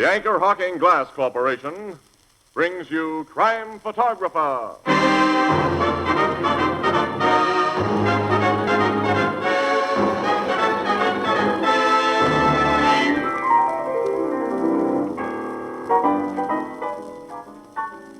The Anchor Hocking Glass Corporation brings you Crime Photographer.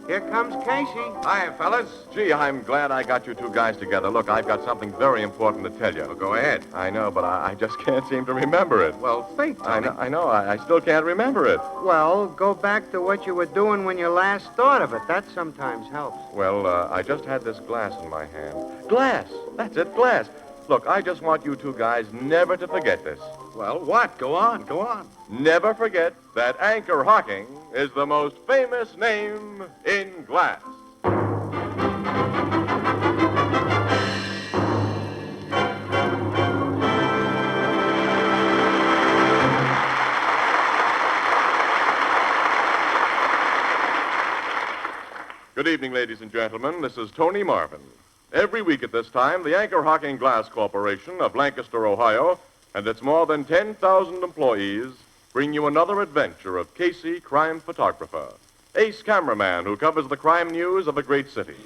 Here comes Casey. Hi, fellas. Gee, I'm glad I got you two guys together. Look, I've got something very important to tell you. Well, go ahead. I know, but I just can't seem to remember it. Well, think, Tony. I know. I still can't remember it. Well, go back to what you were doing when you last thought of it. That sometimes helps. Well, I just had this glass in my hand. Glass! That's it, glass. Look, I just want you two guys never to forget this. Well, what? Go on. Never forget that Anchor Hocking is the most famous name in glass. Good evening, ladies and gentlemen. This is Tony Marvin. Every week at this time, the Anchor Hocking Glass Corporation of Lancaster, Ohio, and its more than 10,000 employees bring you another adventure of Casey, crime photographer, ace cameraman who covers the crime news of a great city.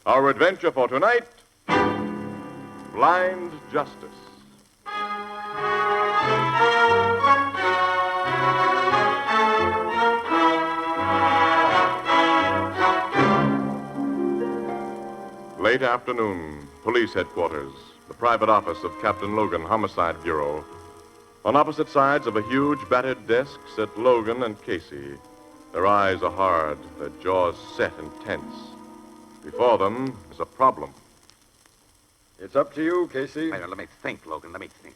Our adventure for tonight, Blind Justice. Late afternoon, police headquarters, the private office of Captain Logan, Homicide Bureau. On opposite sides of a huge battered desk sit Logan and Casey. Their eyes are hard, their jaws set and tense. Before them is a problem. It's up to you, Casey. Wait, let me think, Logan. Let me think.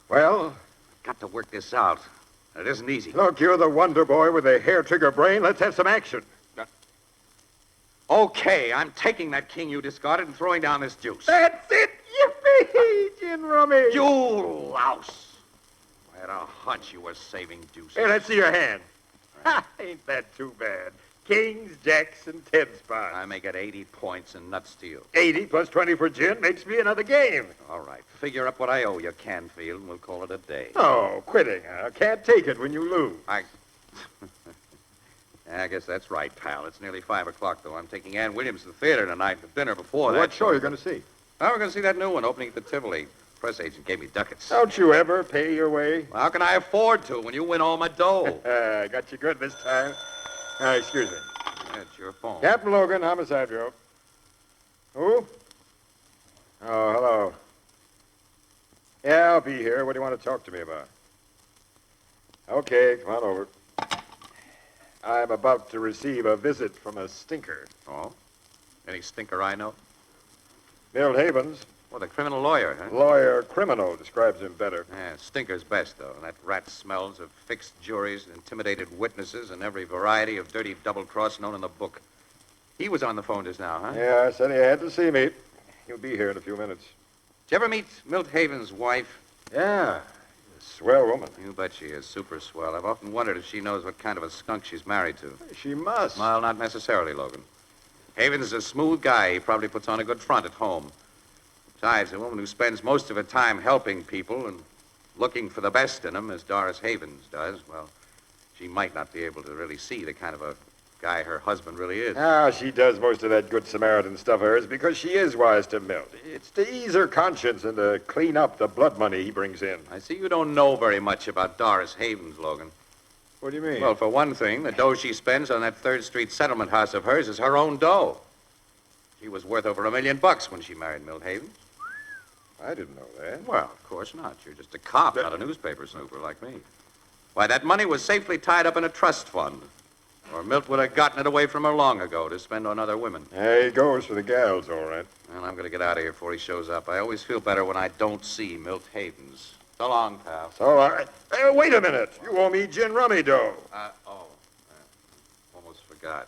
Well, Got to work this out. It isn't easy. look, you're the wonder boy with a hair-trigger brain. Let's have some action. Okay, I'm taking that king you discarded and throwing down this juice. That's it! Yippee! Gin rummy! You louse! I had a hunch you were saving juice. Here, let's see your hand. Ha, ain't that too bad? Kings, jacks, and 10 spots. I may get 80 points and nuts to you. 80 plus 20 for gin makes me another game. All right, figure up what I owe you, Canfield, and we'll call it a day. Oh, quitting, huh? Can't take it when you lose. I guess that's right, pal. It's nearly 5 o'clock, though. I'm taking Ann Williams to the theater tonight for dinner before that. What show are you going to see? Oh, we're going to see that new one opening at the Tivoli. Press agent gave me ducats. Don't you ever pay your way? Well, how can I afford to when you win all my dough? I got you good this time. Excuse me. That's your phone. Captain Logan, Homicide Bureau. Who? Oh, hello. Yeah, I'll be here. What do you want to talk to me about? Okay, come on over. I'm about to receive a visit from a stinker. Oh? Any stinker I know? Milt Havens, Well, the criminal lawyer, huh? lawyer criminal, describes him better. Yeah, stinker's best, though. That rat smells of fixed juries, intimidated witnesses, and every variety of dirty double-cross known in the book. He was on the phone just now, huh? Yeah, I said he had to see me. He'll be here in a few minutes. Did you ever meet Milt Havens' wife? Yeah, swell woman. You bet she is. Super swell. I've often wondered if she knows what kind of a skunk she's married to. She must. Well, not necessarily, Logan. Havens is a smooth guy. He probably puts on a good front at home. Besides, a woman who spends most of her time helping people and looking for the best in them, as Doris Havens does, well, she might not be able to really see the kind of a guy her husband really is. Ah, she does most of that good Samaritan stuff of hers because she is wise to Milt. It's to ease her conscience and to clean up the blood money he brings in. I see you don't know very much about Doris Havens, Logan. What do you mean? Well, for one thing, the dough she spends on that 3rd Street settlement house of hers is her own dough. She was worth over $1 million when she married Milt Havens. I didn't know that. Well, of course not. You're just a cop, not a newspaper snooper like me. Why, that money was safely tied up in a trust fund. Or Milt would have gotten it away from her long ago to spend on other women. There he goes for the gals, all right. Well, I'm going to get out of here before he shows up. I always feel better when I don't see Milt Havens. So long, pal. So, all right. Hey, wait a minute. You owe me gin rummy dough. Almost forgot.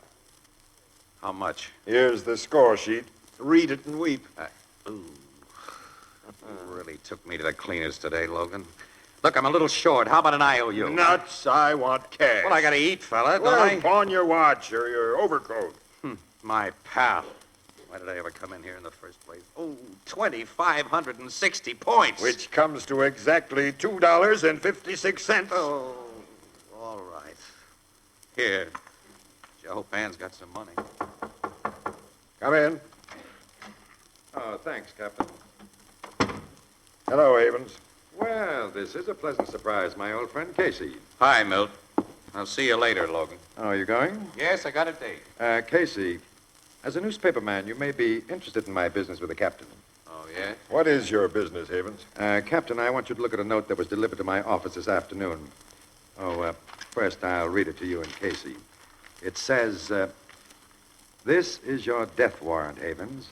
How much? Here's the score sheet. Read it and weep. Really took me to the cleaners today, Logan. Look, I'm a little short. How about an IOU? Nuts. I want cash. Well, I got to eat, fella, don't Well, I? pawn your watch or your overcoat. My pal. Why did I ever come in here in the first place? Oh, 2,560 points. Which comes to exactly $2.56. Oh, Here. Joe Pan's got some money. Come in. Oh, thanks, Captain. Hello, Havens. Well, this is a pleasant surprise, my old friend Casey. Hi, Milt. I'll see you later, Logan. Oh, you going? Yes, I got a date. Casey, as a newspaperman, you may be interested in my business with the captain. Oh, yeah? What is your business, Havens? Captain, I want you to look at a note that was delivered to my office this afternoon. First I'll read it to you and Casey. It says, this is your death warrant, Havens.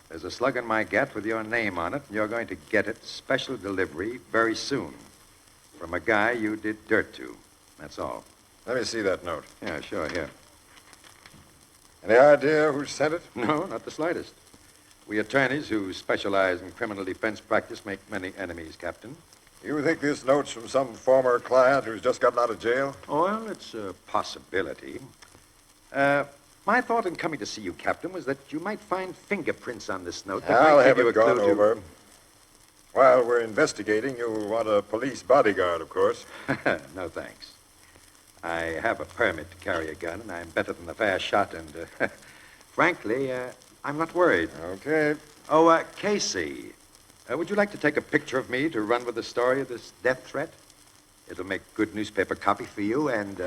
There's a slug in my gat with your name on it, and you're going to get it, special delivery, very soon. From a guy you did dirt to. That's all. Let me see that note. Yeah, sure, here. Any idea who sent it? No, not the slightest. We attorneys who specialize in criminal defense practice make many enemies, Captain. You think this note's from some former client who's just gotten out of jail? Well, it's a possibility. My thought in coming to see you, Captain, was that you might find fingerprints on this note. That I'll might have give you it a gone clue to- over. While we're investigating, you'll want a police bodyguard, of course. No, thanks. I have a permit to carry a gun, and I'm better than a fast shot, and frankly, I'm not worried. Okay. Oh, Casey, would you like to take a picture of me to run with the story of this death threat? It'll make good newspaper copy for you and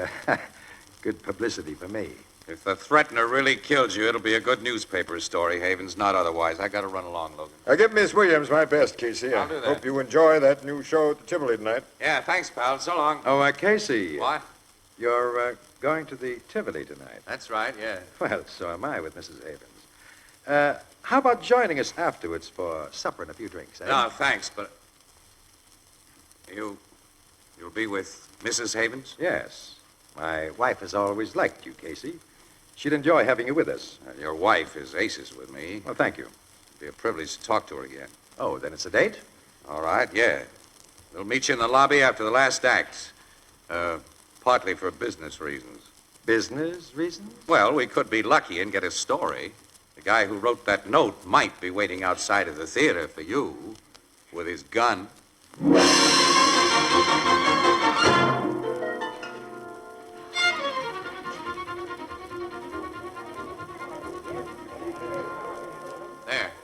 good publicity for me. If the threatener really killed you, it'll be a good newspaper story, Havens, not otherwise. I gotta run along, Logan. Give Miss Williams my best, Casey. I'll do that. Hope you enjoy that new show at the Tivoli tonight. Yeah, thanks, pal. So long. Oh, Casey. What? You're going to the Tivoli tonight. That's right, yeah. Well, so am I with Mrs. Havens. How about joining us afterwards for supper and a few drinks, eh? No, thanks, but... You'll be with Mrs. Havens? Yes. My wife has always liked you, Casey. She'd enjoy having you with us. Your wife is aces with me. Well, thank you. It'll be a privilege to talk to her again. Oh, then it's a date? All right, yeah. We'll meet you in the lobby after the last act. Partly for business reasons. Business reasons? Well, we could be lucky and get a story. The guy who wrote that note might be waiting outside of the theater for you with his gun.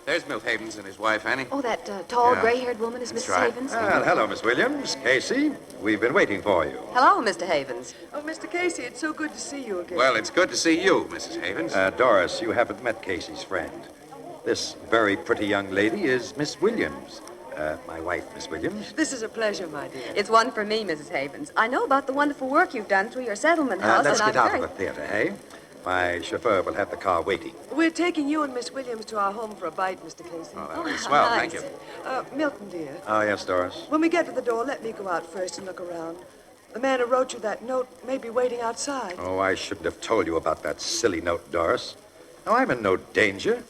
There's Milt Havens and his wife, Annie. Oh, that tall, Yeah. gray-haired woman is That's Mrs. right. Havens? Well, hello, Miss Williams. Casey, we've been waiting for you. Hello, Mr. Havens. Oh, Mr. Casey, it's so good to see you again. Well, it's good to see you, Mrs. Havens. Doris, you haven't met Casey's friend. This very pretty young lady is Miss Williams. My wife, Miss Williams. This is a pleasure, my dear. It's one for me, Mrs. Havens. I know about the wonderful work you've done through your settlement house, Let's and get I'm out very... of the theater, eh? My chauffeur will have the car waiting. We're taking you and Miss Williams to our home for a bite, Mr. Casey. Oh, that'll be how swell. nice. Thank you. Milton, dear, Oh, yes, Doris. when we get to the door, let me go out first and look around. The man who wrote you that note may be waiting outside. Oh, I shouldn't have told you about that silly note, Doris. Now, I'm in no danger.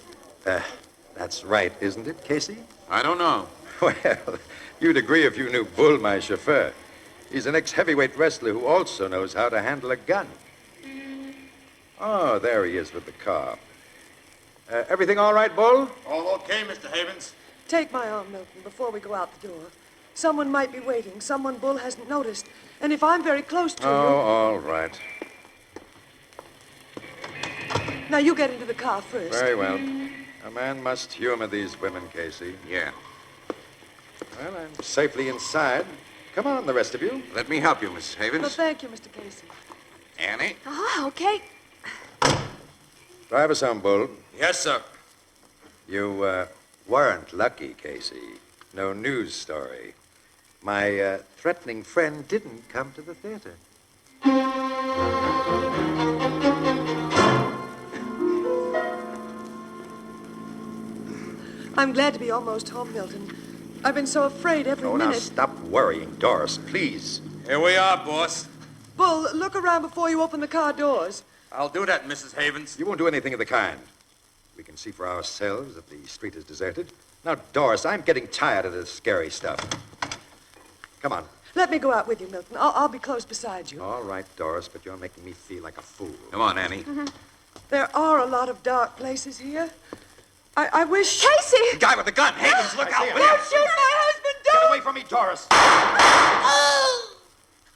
That's right, isn't it, Casey? I don't know. Well, you'd agree if you knew Bull, my chauffeur. He's an ex-heavyweight wrestler who also knows how to handle a gun. Oh, there he is with the car. Everything all right, Bull? All okay, Mr. Havens. Take my arm, Milton, before we go out the door. Someone might be waiting, someone Bull hasn't noticed. And if I'm very close to Oh, all right. you... Now, you get into the car first. Very well. A man must humor these women, Casey. Yeah. Well, I'm safely inside. Come on, the rest of you. Let me help you, Mrs. No, Havens. thank you, Mr. Casey. Annie? Oh, okay. Drive us home, Bull. Yes, sir. You weren't lucky, Casey. No news story. My threatening friend didn't come to the theater. I'm glad to be almost home, Milton. I've been so afraid every Oh, now minute. stop worrying, Doris, please. Here we are, boss. Bull, look around before you open the car doors. I'll do that, Mrs. Havens. You won't do anything of the kind. We can see for ourselves that the street is deserted. Now, Doris, I'm getting tired of this scary stuff. Come on. Let me go out with you, Milton. I'll be close beside you. All right, Doris, but you're making me feel like a fool. Come on, Annie. There are a lot of dark places here. I wish... Casey! The guy with the gun. Havens, look out. Don't shoot my husband! Get Don't! away from me, Doris!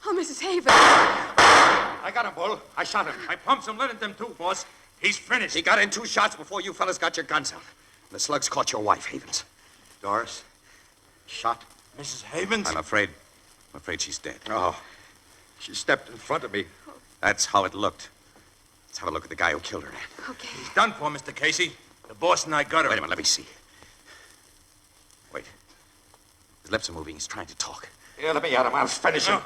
Oh, Mrs. Havens. I got him, Bull. I shot him. I pumped some lead in them, too, boss. He's finished. He got in 2 shots before you fellas got your guns out. The slugs caught your wife, Havens. Doris, shot. Mrs. Havens? I'm afraid she's dead. Oh, she stepped in front of me. That's how it looked. Let's have a look at the guy who killed her. Okay. He's done for, Mr. Casey. The boss and I got her. Wait a minute, let me see. Wait. His lips are moving. He's trying to talk. Yeah, let me at him. I'll finish him. No.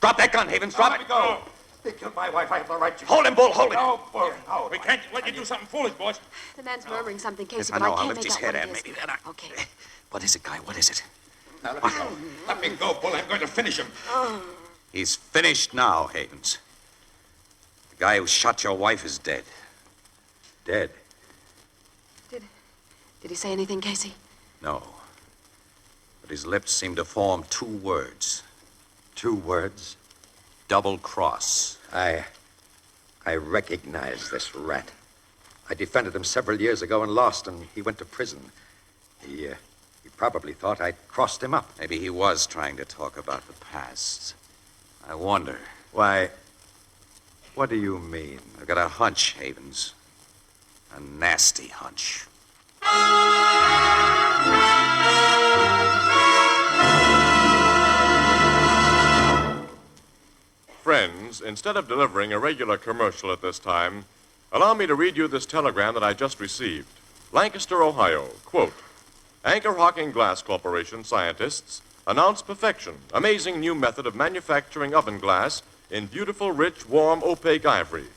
Drop that gun, Havens. Drop it. Go. They killed my wife. I have the right to... Hold him, Bull. Hold him. No, Bull, no. We can't let you do something foolish, boss. The man's murmuring something, Casey, Yes, I but know. I I'll can't lift make his out head what and it is. maybe then I... Okay. What is it, guy? What is it? Now, let me go. Let me go, Bull. I'm going to finish him. He's finished now, Havens. The guy who shot your wife is dead. Dead. Did he say anything, Casey? No. But his lips seem to form 2 words. 2 words. Double cross. I recognize this rat. I defended him several years ago and lost, and he went to prison. He probably thought I'd crossed him up. Maybe he was trying to talk about the past. I wonder. Why, what do you mean? I've got a hunch, Havens. A nasty hunch. Friends, instead of delivering a regular commercial at this time, allow me to read you this telegram that I just received. Lancaster, Ohio. Quote, Anchor Hocking Glass Corporation scientists announce perfection, amazing new method of manufacturing oven glass in beautiful, rich, warm, opaque ivory.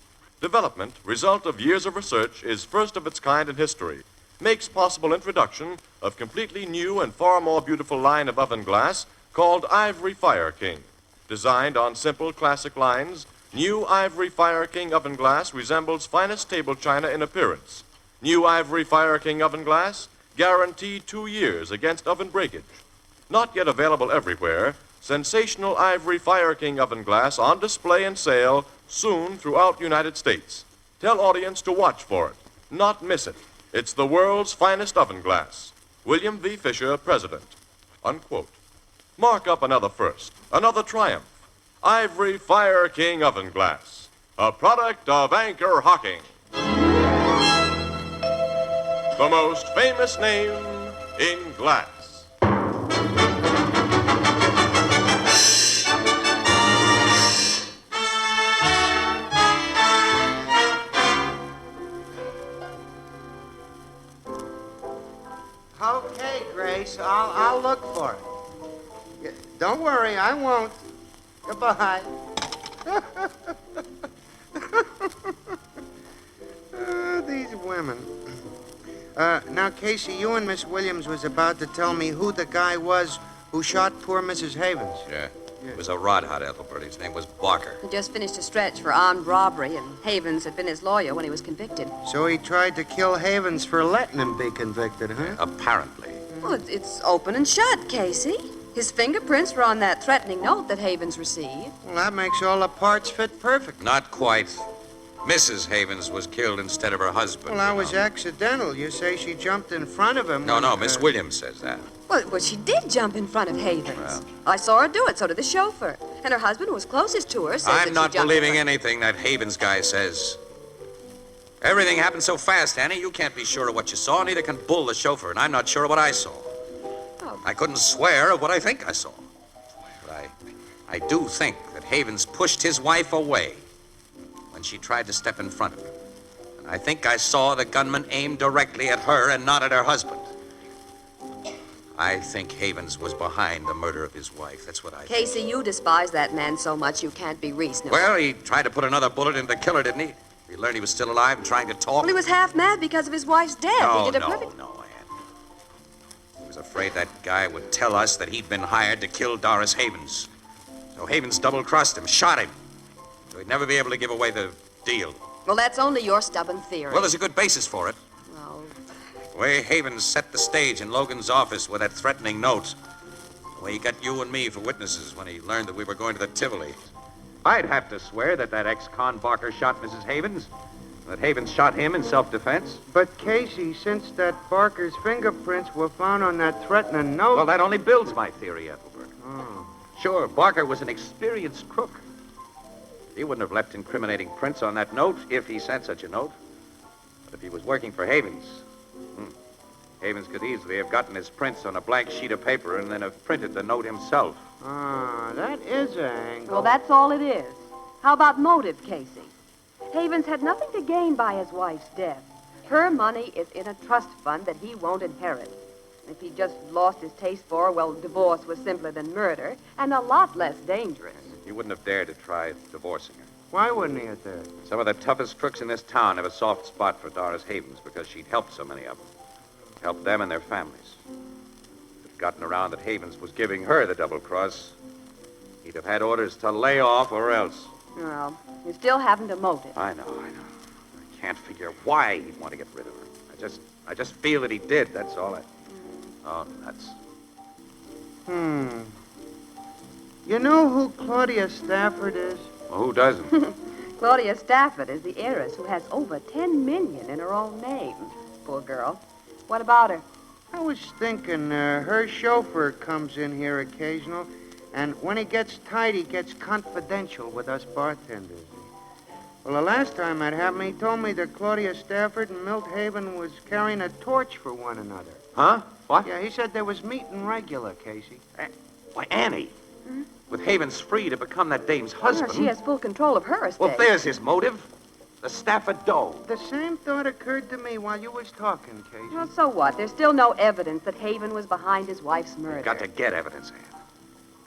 Development, result of years of research, is first of its kind in history. Makes possible introduction of completely new and far more beautiful line of oven glass called Ivory Fire King. Designed on simple classic lines, new Ivory Fire King oven glass resembles finest table china in appearance. New Ivory Fire King oven glass, guaranteed 2 years against oven breakage. Not yet available everywhere, sensational Ivory Fire King oven glass on display and sale soon throughout United States. Tell audience to watch for it, not miss it. It's the world's finest oven glass. William V. Fisher, President. Unquote. Mark up another first, another triumph. Ivory Fire King oven glass, a product of Anchor Hocking. The most famous name in glass. Okay, Grace, I'll look for it. Don't worry, I won't. Goodbye. These women. Now, Casey, you and Miss Williams was about to tell me who the guy was who shot poor Mrs. Havens. Yeah. It was a rod hot, Ethelbert. His name was Barker. He just finished a stretch for armed robbery, and Havens had been his lawyer when he was convicted. So he tried to kill Havens for letting him be convicted, huh? Apparently. Well, it's open and shut, Casey. His fingerprints were on that threatening note that Havens received. Well, that makes all the parts fit perfect. Not quite. Mrs. Havens was killed instead of her husband. Well, that you was know. accidental. You say she jumped in front of him. No, Miss Williams says that. Well, she did jump in front of Havens. Well. I saw her do it, so did the chauffeur. And her husband, who was closest to her, says that I'm she not jumped believing in front. anything that Havens guy says. Everything happened so fast, Annie, you can't be sure of what you saw, neither can Bull, the chauffeur, and I'm not sure of what I saw. Oh. I couldn't swear of what I think I saw. But I do think that Havens pushed his wife away when she tried to step in front of him. And I think I saw the gunman aim directly at her and not at her husband. I think Havens was behind the murder of his wife. That's what I think. Casey, you despise that man so much you can't be reasonable. Well, he tried to put another bullet into the killer, didn't he? He learned he was still alive and trying to talk. Well, he was half mad because of his wife's death. No, he did a no, perfect... no, Ann. He was afraid that guy would tell us that he'd been hired to kill Doris Havens. So Havens double-crossed him, shot him. So he'd never be able to give away the deal. Well, that's only your stubborn theory. Well, there's a good basis for it. Well, The way Havens set the stage in Logan's office with that threatening note. The way he got you and me for witnesses when he learned that we were going to the Tivoli. I'd have to swear that ex-con Barker shot Mrs. Havens. That Havens shot him in self-defense. But, Casey, since that Barker's fingerprints were found on that threatening note... Well, that only builds my theory, Ethelbert. Oh. Sure, Barker was an experienced crook. He wouldn't have left incriminating prints on that note if he sent such a note. But if he was working for Havens, Havens could easily have gotten his prints on a blank sheet of paper and then have printed the note himself. Ah, that is an angle. Well, that's all it is. How about motive, Casey? Havens had nothing to gain by his wife's death. Her money is in a trust fund that he won't inherit. If he just lost his taste for her, well, divorce was simpler than murder and a lot less dangerous. He wouldn't have dared to try divorcing her. Why wouldn't he have dared? Some of the toughest crooks in this town have a soft spot for Doris Havens because she'd helped so many of them. Helped them and their families. If it gotten around that Havens was giving her the double cross, he'd have had orders to lay off or else. Well, you still haven't a motive. I know. I can't figure why he'd want to get rid of her. I just feel that he did, that's all. Oh, nuts. You know who Claudia Stafford is? Well, who doesn't? Claudia Stafford is the heiress who has over $10 million in her own name. Poor girl. What about her? I was thinking her chauffeur comes in here occasional, and when he gets tight, he gets confidential with us bartenders. Well, the last time that happened, he told me that Claudia Stafford and Milt Haven was carrying a torch for one another. Huh? What? Yeah, he said they was meeting regular, Casey. Why, Annie. With Havens free to become that dame's husband. Well, she has full control of her estate. Well, there's his motive. The Stafford dough. The same thought occurred to me while you was talking, Casey. Well, so what? There's still no evidence that Haven was behind his wife's murder. We've got to get evidence, Ann.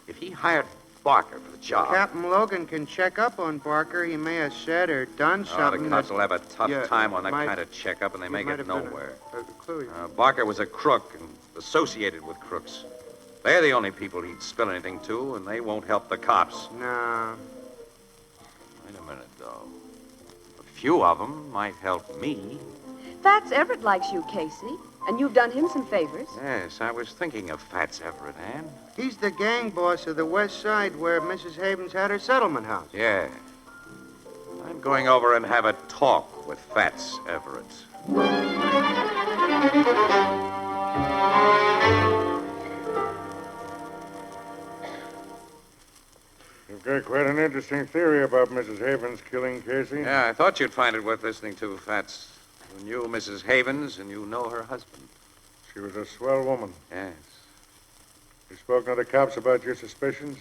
If he hired Barker for the job... Captain Logan can check up on Barker. He may have said or done Oh, something. the cops will have a tough Yeah, time on that might- kind of checkup, and they may might get have been nowhere. a clue. Barker was a crook and associated with crooks. They're the only people he'd spill anything to, and they won't help the cops. No. Wait a minute, though. A few of them might help me. Fats Everett likes you, Casey, and you've done him some favors. Yes, I was thinking of Fats Everett, Ann. He's the gang boss of the West Side where Mrs. Havens had her settlement house. Yeah. I'm going over and have a talk with Fats Everett. You've got quite an interesting theory about Mrs. Havens killing Casey. Yeah, I thought you'd find it worth listening to, Fats. You knew Mrs. Havens, and you know her husband. She was a swell woman. Yes. You spoken to the cops about your suspicions?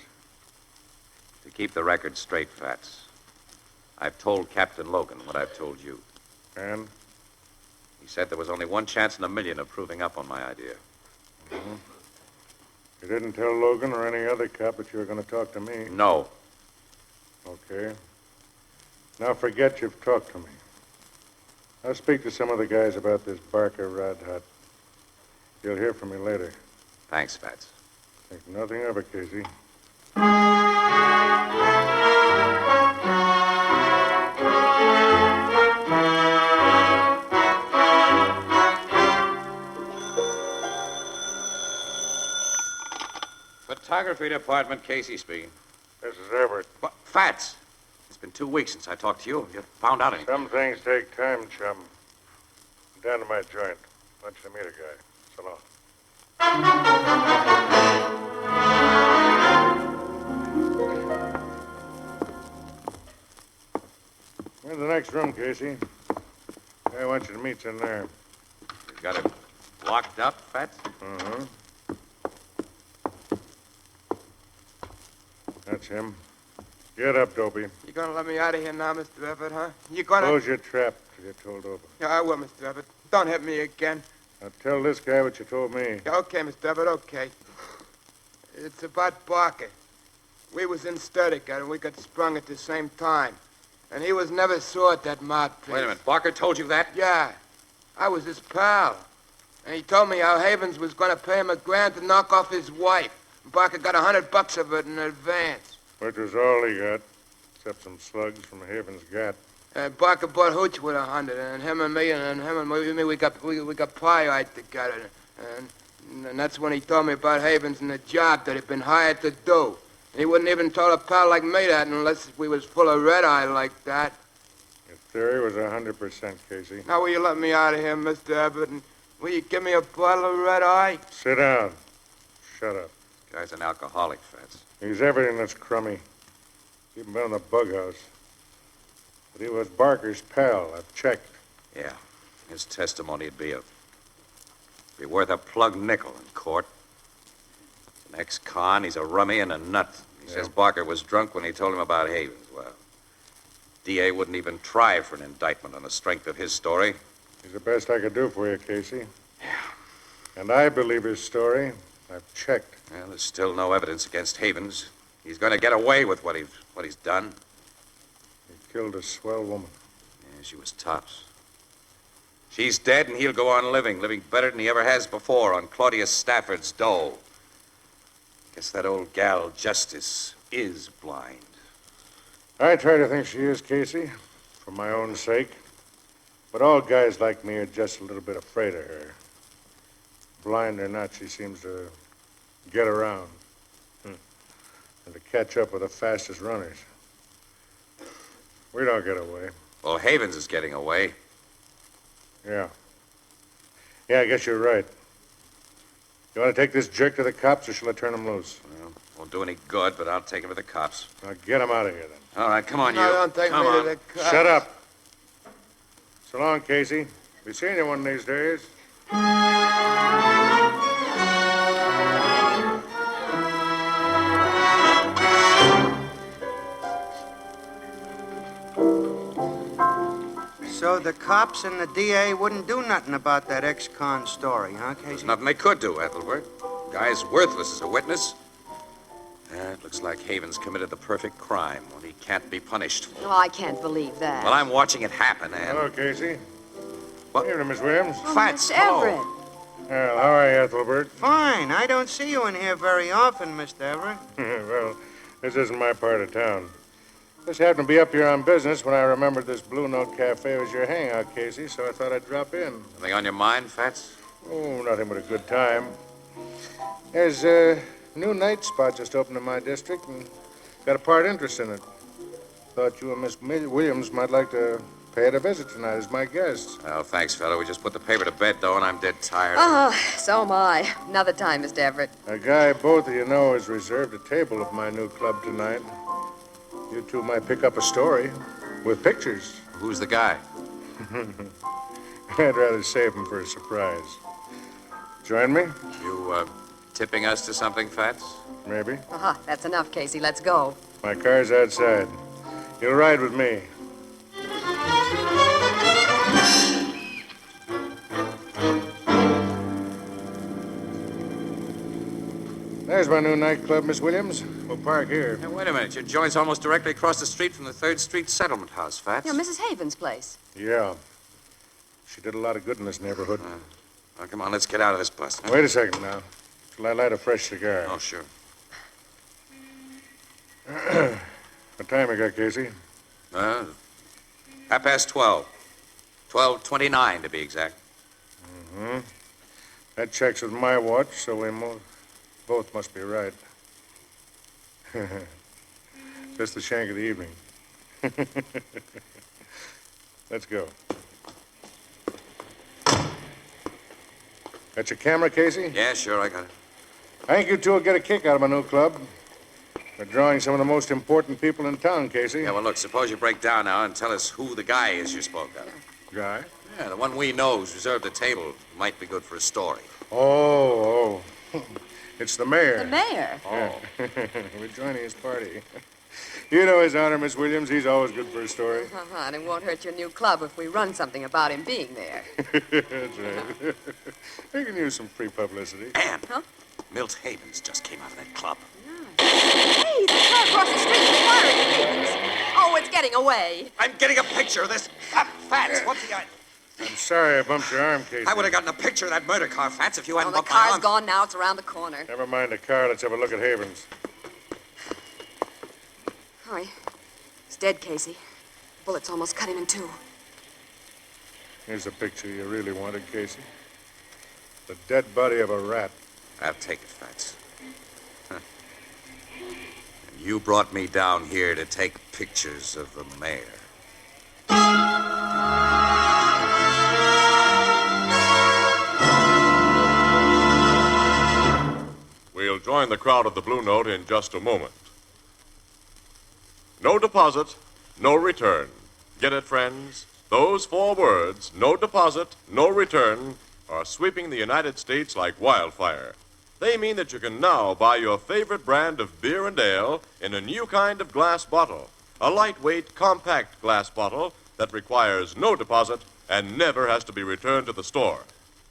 To keep the record straight, Fats, I've told Captain Logan what I've told you. And? He said there was only one chance in a million of proving up on my idea. You didn't tell Logan or any other cop that you were going to talk to me? No. Okay. Now forget you've talked to me. I'll speak to some of the guys about this Barker Rod Hut. You'll hear from me later. Thanks, Fats. Think nothing of it, Casey. Photography department, Casey speaking. This is Everett. But, Fats, it's been 2 weeks since I talked to you. Have you found out anything? Some things take time, chum. I'm down to my joint. Want you to meet a guy. So long. Where's the next room, Casey? I want you to meet you in there. You got it locked up, Fats? Uh-huh. That's him. Get up, Dopey. You gonna let me out of here now, Mr. Everett, huh? You gonna... Close your trap till you're told over. Yeah, I will, Mr. Everett. Don't hit me again. Now tell this guy what you told me. Yeah, okay, Mr. Everett, okay. It's about Barker. We was in Sturdica, and we got sprung at the same time. And he was never saw at that mouthpiece. Wait a minute. Barker told you that? Yeah. I was his pal. And he told me how Havens was gonna pay him $1,000 to knock off his wife. Barker got $100 of it in advance. Which was all he got, except some slugs from Haven's gat. Barker bought Hooch with 100, and him and me, we got pie-eyed together. And that's when he told me about Havens and the job that he'd been hired to do. He wouldn't even tell a pal like me that unless we was full of red-eye like that. Your theory was 100%, Casey. Now, will you let me out of here, Mr. Abbott, and will you give me a bottle of red-eye? Sit down. Shut up. Guy's an alcoholic, Fats. He's everything that's crummy. Keep him out in the bug house. But he was Barker's pal. I've checked. Yeah. His testimony would be worth a plug nickel in court. He's an ex-con. He's a rummy and a nut. He says Barker was drunk when he told him about Havens. Well, DA wouldn't even try for an indictment on the strength of his story. He's the best I could do for you, Casey. Yeah. And I believe his story. I've checked. Well, there's still no evidence against Havens. He's going to get away with what he's done. He killed a swell woman. Yeah, she was tops. She's dead, and he'll go on living better than he ever has before on Claudius Stafford's dole. Guess that old gal, Justice, is blind. I try to think she is, Casey, for my own sake. But all guys like me are just a little bit afraid of her. Blind or not, she seems to get around. And to catch up with the fastest runners. We don't get away. Well, Havens is getting away. Yeah. Yeah, I guess you're right. You want to take this jerk to the cops, or shall I turn him loose? Well, won't do any good, but I'll take him to the cops. Now get him out of here, then. All right, come on, No, you. don't take Come me on. to the cops. Shut up. So long, Casey. Be seeing you one of these days. So the cops and the DA wouldn't do nothing about that ex-con story, huh, Casey? There's nothing they could do, Ethelbert. Guy's worthless as a witness. It looks like Havens committed the perfect crime, one he can't be punished for. Oh, I can't believe that. Well, I'm watching it happen, and... Hello, Casey. What? Evening, Miss Williams. Oh, Fats, Mr. hello. Everett. Well, how are you, Ethelbert? Fine. I don't see you in here very often, Mr. Everett. Well, this isn't my part of town. Just happened to be up here on business when I remembered this Blue Note Cafe was your hangout, Casey, so I thought I'd drop in. Anything on your mind, Fats? Oh, nothing but a good time. There's a new night spot just opened in my district, and got a part interest in it. Thought you and Miss Williams might like to pay it a visit tonight as my guests. Well, thanks, fella. We just put the paper to bed, though, and I'm dead tired. Oh, so am I. Another time, Mr. Everett. A guy both of you know has reserved a table at my new club tonight. You two might pick up a story with pictures. Who's the guy? I'd rather save him for a surprise. Join me? You, tipping us to something, Fats? Maybe. Aha, that's enough, Casey. Let's go. My car's outside. You'll ride with me. There's my new nightclub, Miss Williams. We'll park here. Hey, wait a minute. Your joint's almost directly across the street from the 3rd Street Settlement House, Fats. You know, Mrs. Havens' place. Yeah. She did a lot of good in this neighborhood. Well, come on, let's get out of this bus. Wait a second now. Till I light a fresh cigar. Oh, sure. What time you got, Casey? 12:30. 12:29, to be exact. Mm-hmm. That checks with my watch, so we both must be right. Just the shank of the evening. Let's go. Got your camera, Casey? Yeah, sure, I got it. I think you two will get a kick out of my new club. We're drawing some of the most important people in town, Casey. Yeah, well, look, suppose you break down now and tell us who the guy is you spoke of. Guy? Yeah, the one we know who's reserved a table might be good for a story. Oh. It's the mayor. The mayor? Oh. We're joining his party. You know his honor, Miss Williams. He's always good for a story. And it won't hurt your new club if we run something about him being there. That's right. We can use some free publicity. And Huh? Milt Havens just came out of that club. Hey, the car across the street is firing at Havens. Oh, it's getting away. I'm getting a picture of this. Fats, what's the... I'm sorry I bumped your arm, Casey. I would have gotten a picture of that murder car, Fats, if you hadn't Oh, the bumped my car's arm. gone now. It's around the corner. Never mind the car. Let's have a look at Havens. Oh, he's dead, Casey. Bullet's almost cut him in two. Here's the picture you really wanted, Casey. The dead body of a rat. I'll take it, Fats. Huh. And you brought me down here to take pictures of the mayor. We'll join the crowd at the Blue Note in just a moment. No deposit, no return. Get it, friends? Those 4 words, no deposit, no return, are sweeping the United States like wildfire. They mean that you can now buy your favorite brand of beer and ale in a new kind of glass bottle. A lightweight, compact glass bottle that requires no deposit and never has to be returned to the store.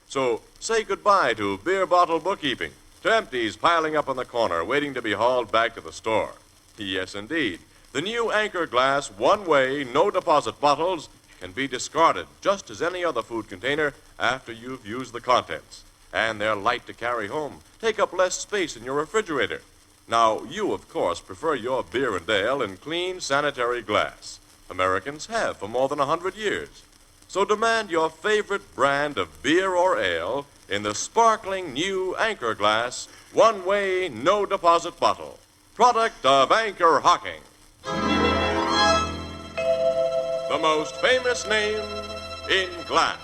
So say goodbye to beer bottle bookkeeping, to empties piling up on the corner waiting to be hauled back to the store. Yes, indeed. The new Anchor Glass one-way, no-deposit bottles can be discarded just as any other food container after you've used the contents. And they're light to carry home, take up less space in your refrigerator. Now, you, of course, prefer your beer and ale in clean, sanitary glass. Americans have for more than 100 years. So demand your favorite brand of beer or ale in the sparkling new Anchor Glass one-way, no-deposit bottle. Product of Anchor Hocking. The most famous name in glass.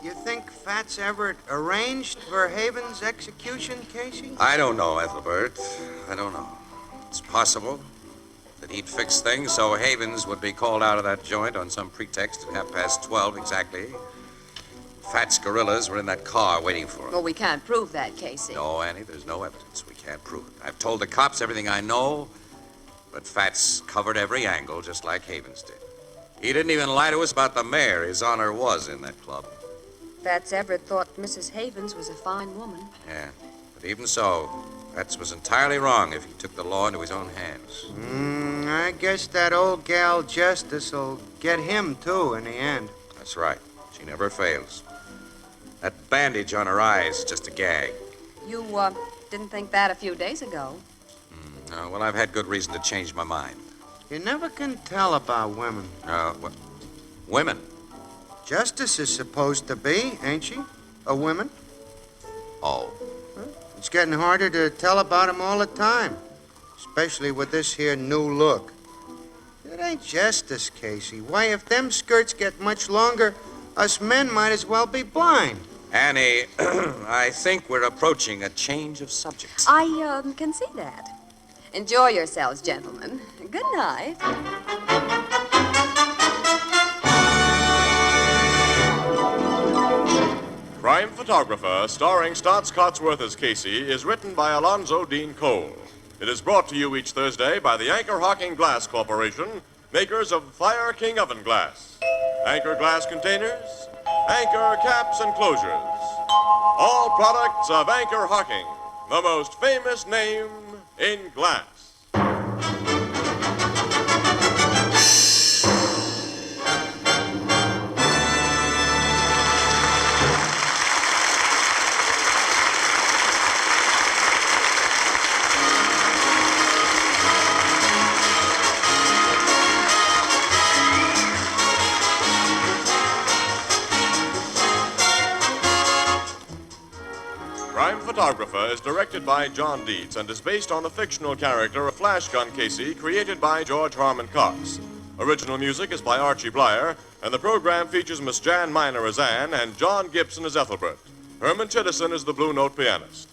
You think Fats Everett arranged for Haven's execution, Casey? I don't know, Ethelbert. I don't know. It's possible that he'd fix things so Havens would be called out of that joint on some pretext at 12:30 exactly. Fat's gorillas were in that car waiting for him. Well, we can't prove that, Casey. No, Annie, there's no evidence. We can't prove it. I've told the cops everything I know, but Fat's covered every angle just like Havens did. He didn't even lie to us about the mayor. His honor was in that club. Fats Everett thought Mrs. Havens was a fine woman. Yeah, but even so, Fats was entirely wrong if he took the law into his own hands. I guess that old gal Justice will get him, too, in the end. That's right. She never fails. That bandage on her eye is just a gag. You, didn't think that a few days ago. No, well, I've had good reason to change my mind. You never can tell about women. What? Women? Justice is supposed to be, ain't she? A woman? Oh. It's getting harder to tell about 'em all the time, especially with this here new look. It ain't Justice, Casey. Why, if them skirts get much longer, us men might as well be blind. Annie, I think we're approaching a change of subject. I, can see that. Enjoy yourselves, gentlemen. Good night. Crime Photographer, starring Stotts Cotsworth as Casey, is written by Alonzo Dean Cole. It is brought to you each Thursday by the Anchor Hocking Glass Corporation, makers of Fire King Oven Glass. Anchor glass containers, Anchor caps and closures. All products of Anchor Hocking, the most famous name in glass. Crime Photographer is directed by John Dietz and is based on the fictional character of Flash Gun Casey, created by George Harmon Cox. Original music is by Archie Blyer, and the program features Miss Jan Miner as Anne and John Gibson as Ethelbert. Herman Chittison is the Blue Note pianist.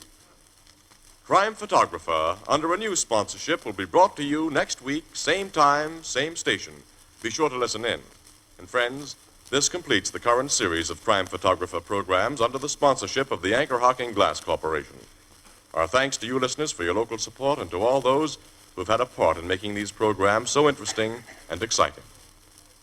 Crime Photographer, under a new sponsorship, will be brought to you next week, same time, same station. Be sure to listen in. And friends, this completes the current series of Crime Photographer programs under the sponsorship of the Anchor Hocking Glass Corporation. Our thanks to you listeners for your local support and to all those who've had a part in making these programs so interesting and exciting.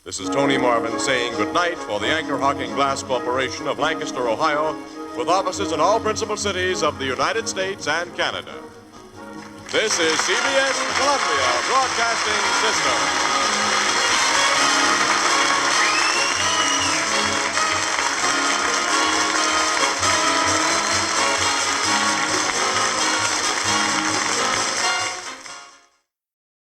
This is Tony Marvin saying good night for the Anchor Hocking Glass Corporation of Lancaster, Ohio, with offices in all principal cities of the United States and Canada. This is CBS Columbia Broadcasting System.